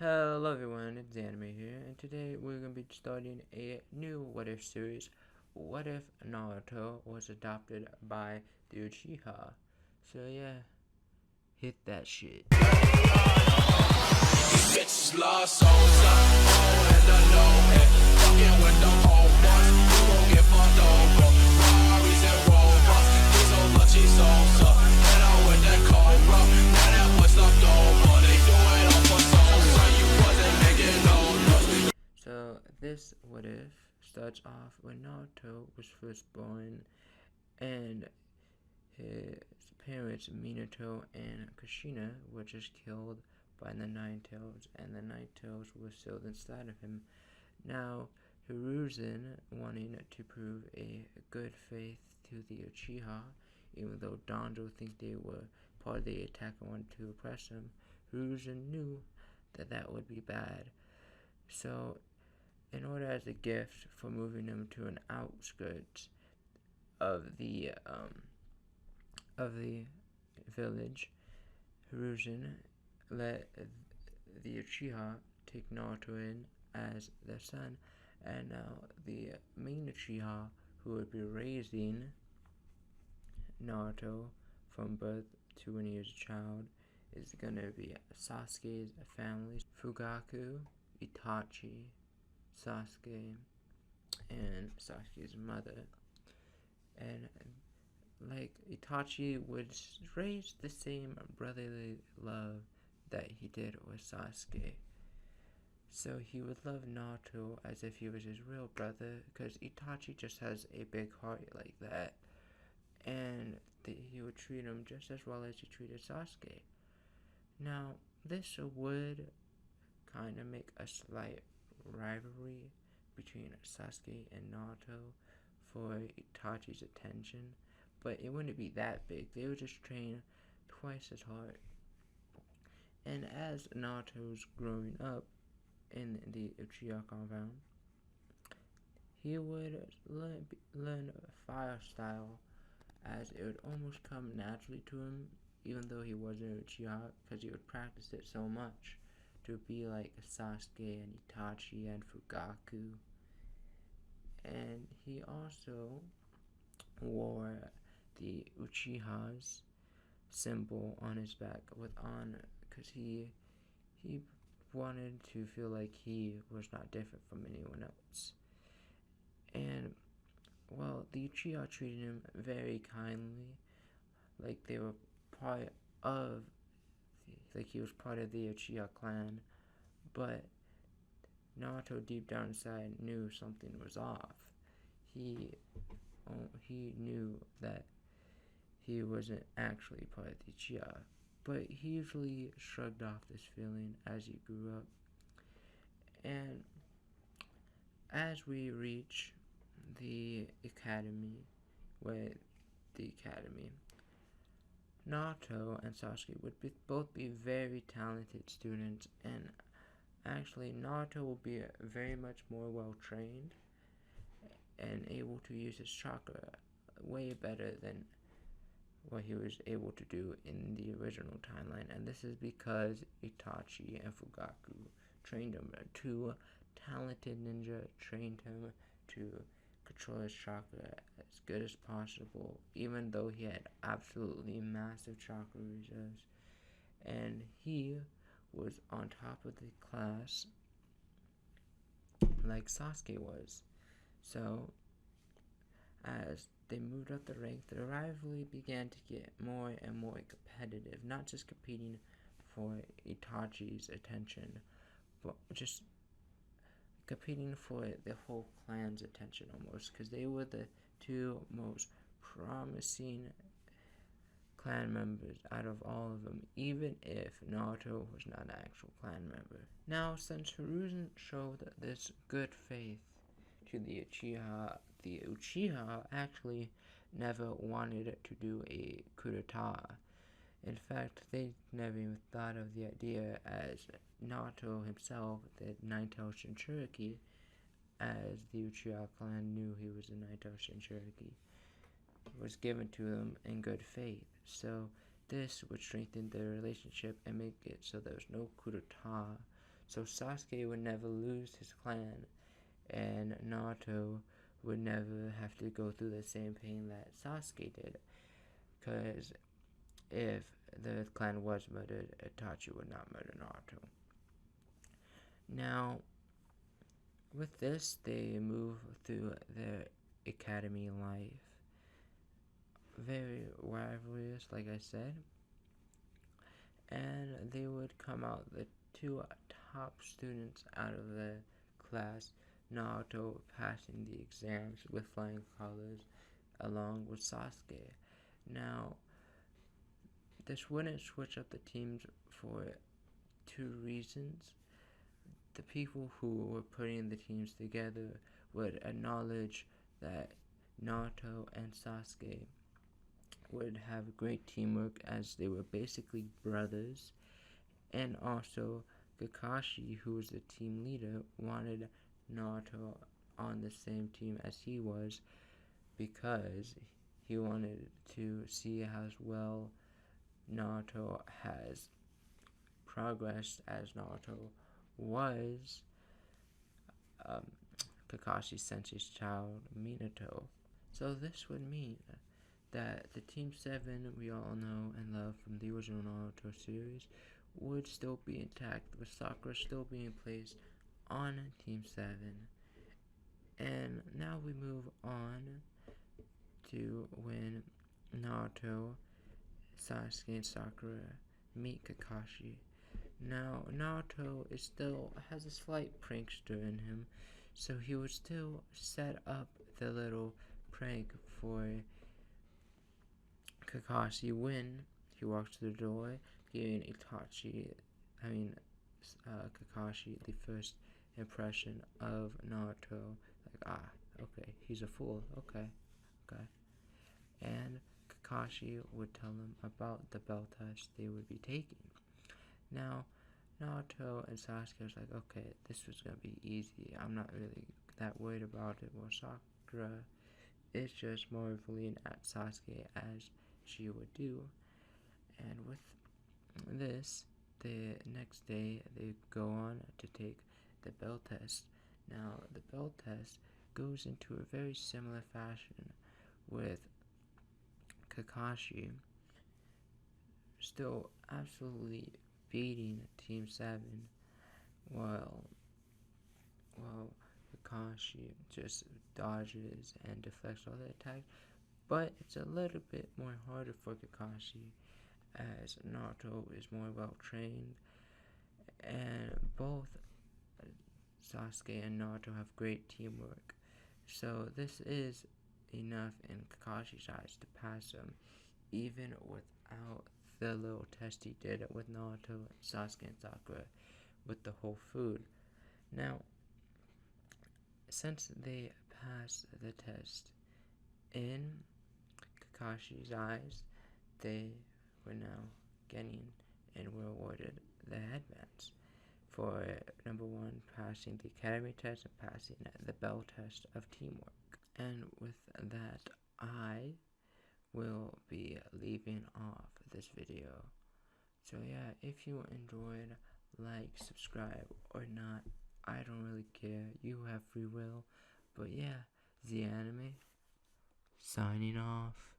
Hello everyone, it's Anime here, and today we're going to be starting a new What If series. What if Naruto was adopted by the Uchiha? So yeah, hit that shit. Bitches love so and the low and fucking with the old ones. You gon' get fucked over. Ferraris and Rovers, these so lucky so and I'm with that Cobra. Now that what's left over, they do it all for so you wasn't making no noise. So this What If starts off when Naruto was first born, and his parents Minato and Kushina were just killed by the Nine Tails, and the Nine Tails were sealed inside of him. Now, Hiruzen, wanting to prove a good faith to the Uchiha, even though Danjo think they were part of the attack and wanted to oppress him, Hiruzen knew that that would be bad. So, in order as a gift for moving him to an outskirts of the village, Hiruzen let the Uchiha take Naruto in as their son, and now the main Uchiha, who would be raising Naruto from birth to when he was a child, is gonna be Sasuke's family: Fugaku, Itachi, Sasuke, and Sasuke's mother. And like Itachi would raise the same brotherly love that he did with Sasuke. So he would love Naruto as if he was his real brother, because Itachi just has a big heart like that. And he would treat him just as well as he treated Sasuke. Now, this would kind of make a slight rivalry between Sasuke and Naruto for Itachi's attention, but it wouldn't be that big. They would just train twice as hard. And as Naruto's growing up in the Uchiha compound, he would learn fire style, as it would almost come naturally to him, even though he wasn't Uchiha, because he would practice it so much to be like Sasuke and Itachi and Fugaku. And he also wore the Uchiha's symbol on his back with honor, because he wanted to feel like he was not different from anyone else. And well, the Uchiha treated him very kindly, like they were part of, like he was part of the Uchiha clan. But Naruto deep down inside knew something was off. He knew that he wasn't actually part of the Uchiha, but he usually shrugged off this feeling as he grew up. And as we reach the academy, Naruto and Sasuke would both be very talented students, and actually Naruto will be very much more well trained and able to use his chakra way better than what he was able to do in the original timeline. And this is because Itachi and Fugaku trained him. Two talented ninja trained him to control his chakra as good as possible, even though he had absolutely massive chakra reserves. And he was on top of the class like Sasuke was. So, as they moved up the ranks, the rivalry began to get more and more competitive, not just competing for Itachi's attention, but just competing for the whole clan's attention almost, because they were the two most promising clan members out of all of them, even if Naruto was not an actual clan member. Now, since Hiruzen showed this good faith to the Uchiha actually never wanted to do a coup d'etat. In fact, they never even thought of the idea, as Naruto himself, the Nine-Tailed Shinchuriki, as the Uchiha clan knew he was a Nine-Tailed Shinchuriki, was given to them in good faith. So this would strengthen their relationship and make it so there was no coup d'etat, So Sasuke would never lose his clan, and Naruto would never have to go through the same pain that Sasuke did. Because if the clan was murdered, Itachi would not murder Naruto. Now, with this, they move through their academy life. Very rivalrous, like I said. And they would come out the two top students out of the class, Naruto passing the exams with flying colors, along with Sasuke. Now, this wouldn't switch up the teams for two reasons. The people who were putting the teams together would acknowledge that Naruto and Sasuke would have great teamwork as they were basically brothers, and also Kakashi, who was the team leader, wanted Naruto on the same team as he was because he wanted to see how well Naruto has progressed as Naruto was Kakashi Sensei's child, Minato. So this would mean that the Team 7 we all know and love from the original Naruto series would still be intact, with Sakura still being placed on Team 7. And now we move on to when Naruto, Sasuke, and Sakura meet Kakashi. Now, Naruto has a slight prankster in him, so he would still set up the little prank for Kakashi when he walks through the door, giving Kakashi the first impression of Naruto. Like, okay, he's a fool, okay. And Kakashi would tell him about the bell test they would be taking. Now, Naruto and Sasuke was like, okay, this was gonna be easy. I'm not really that worried about it. Well, Sakura is just marveling at Sasuke as she would do. And with this, the next day they go on to take the bell test. Now, the bell test goes into a very similar fashion, with Kakashi still absolutely beating Team 7 while Kakashi just dodges and deflects all the attacks. But it's a little bit more harder for Kakashi, as Naruto is more well trained, and both Sasuke and Naruto have great teamwork. So this is enough in Kakashi's eyes to pass him, even without the little test he did with Naruto, Sasuke, and Sakura with the whole food. Now, since they passed the test in Kakashi's eyes, they were now getting and were awarded the headbands for number 1, passing the academy test, and passing the bell test of teamwork. And with that, I will be leaving off this video. So yeah, if you enjoyed, like, subscribe, or not, I don't really care. You have free will. But yeah, the anime signing off.